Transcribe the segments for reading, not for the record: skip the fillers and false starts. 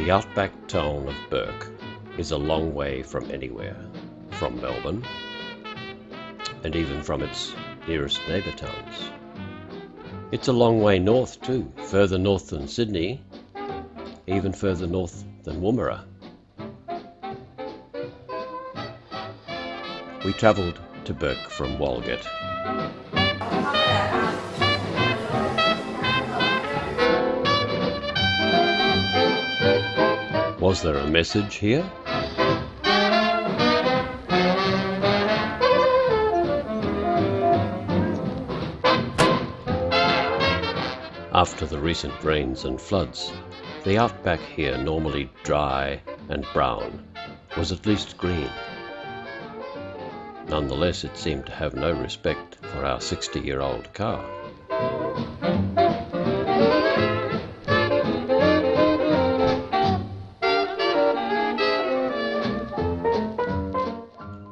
The outback town of Bourke is a long way from anywhere, from Melbourne, and even from its nearest neighbour towns. It's a long way north too, further north than Sydney, even further north than Woomera. We travelled to Bourke from Walgett. Was there a message here? After the recent rains and floods, the outback here, normally dry and brown, was at least green. Nonetheless, it seemed to have no respect for our 60-year-old car.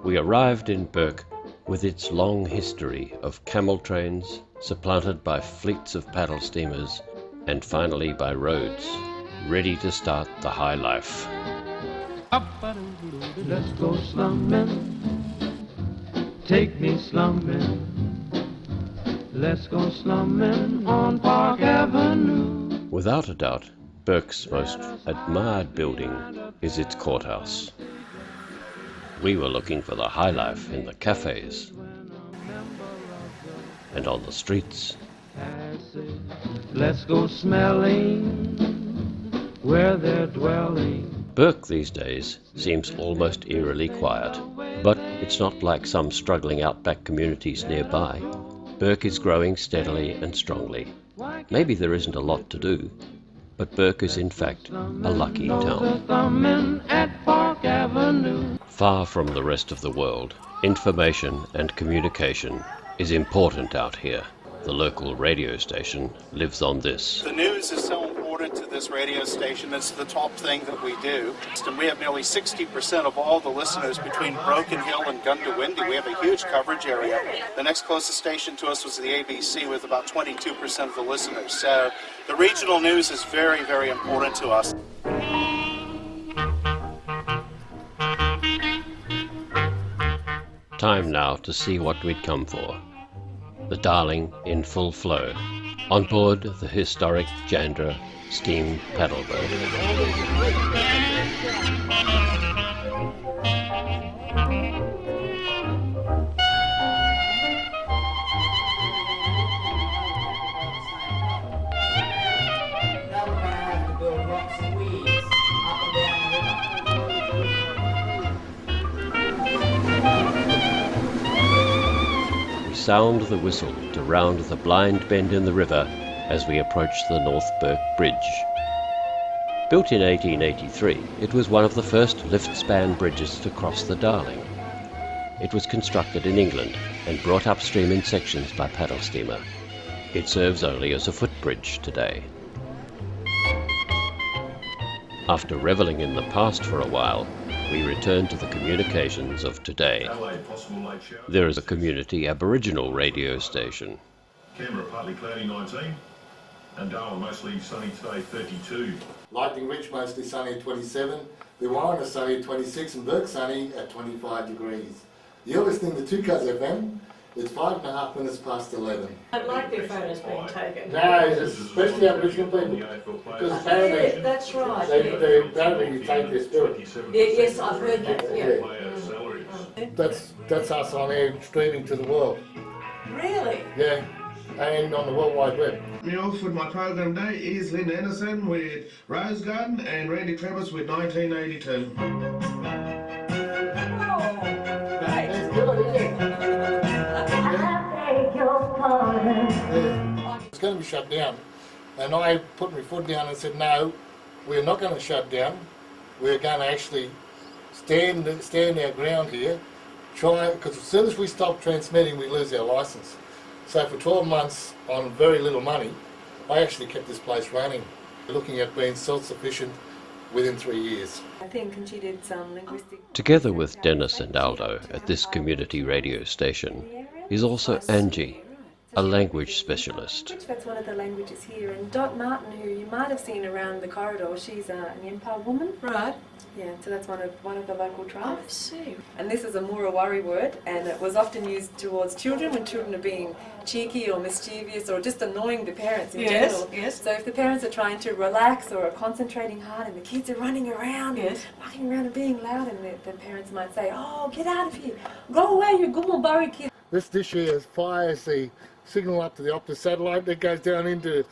We arrived in Bourke with its long history of camel trains, supplanted by fleets of paddle steamers, and finally by roads, ready to start the high life. Let's go slumming, take me slumming. Let's go slumming on Park Avenue. Without a doubt, Bourke's most admired building is its courthouse. We were looking for the high life in the cafes and on the streets. Let's go smelling where they're dwelling. Bourke these days seems almost eerily quiet, but it's not like some struggling outback communities nearby. Bourke is growing steadily and strongly. Maybe there isn't a lot to do, but Bourke is in fact a lucky town. Far from the rest of the world, information and communication is important out here. The local radio station lives on this. The news is so important to this radio station. It's the top thing that we do. And we have nearly 60% of all the listeners between Broken Hill and Goondiwindi. We have a huge coverage area. The next closest station to us was the ABC with about 22% of the listeners. So the regional news is very, very important to us. Time now to see what we'd come for. The Darling in full flow, on board the historic Jandra steam paddle boat. Sound the whistle to round the blind bend in the river as we approach the North Bourke Bridge. Built in 1883, it was one of the first lift-span bridges to cross the Darling. It was constructed in England and brought upstream in sections by paddle steamer. It serves only as a footbridge today. After revelling in the past for a while, we return to the communications of today. There is a community Aboriginal radio station. Canberra partly cloudy 19, and Darwin mostly sunny today 32. Lightning Ridge mostly sunny at 27, the Warren is sunny at 26 and Bourke sunny at 25 degrees. You're listening to 2 Cuz FM, it's 5.5 minutes past 11. I don't like their photos being taken. No, especially Aboriginal people, because apparently, That's right. they apparently take their spirit. Yes, I've heard that, yeah. That's us on air streaming to the world. Really? Yeah, and on the World Wide Web. Me off with my program today is Lynn Anderson with Rose Garden and Randy Travis with 1982. It's going to be shut down, and I put my foot down and said, no, we're not going to shut down. We're going to actually stand our ground here, because as soon as we stop transmitting, we lose our licence. So for 12 months on very little money, I actually kept this place running, looking at being self-sufficient within 3 years. I think, and she did some linguistic... Together with Dennis and Aldo at this community radio station is also Angie, a language specialist. That's one of the languages here. And Dot Martin, who you might have seen around the corridor, she's an Yimpa woman. Right. Yeah, so that's one of the local I tribes. see. And this is a Murawari word, and it was often used towards children when children are being cheeky or mischievous or just annoying the parents in general. Yes. So if the parents are trying to relax or are concentrating hard and the kids are running around and mucking around and being loud, and the parents might say, "Oh, get out of here. Go away, you Gumulbari kid." This dish here fires the signal up to the Optus satellite that goes down into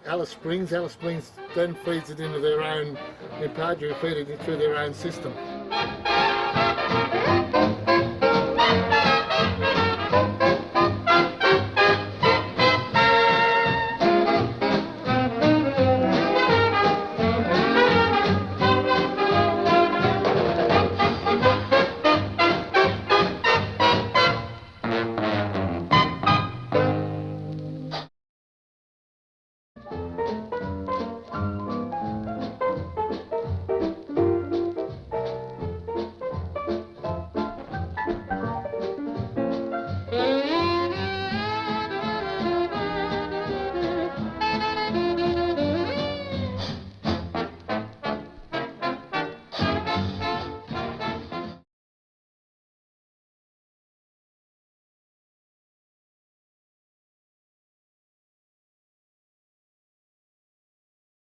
Alice Springs. Alice Springs then feeds it into their own, in Padre feed it through their own system.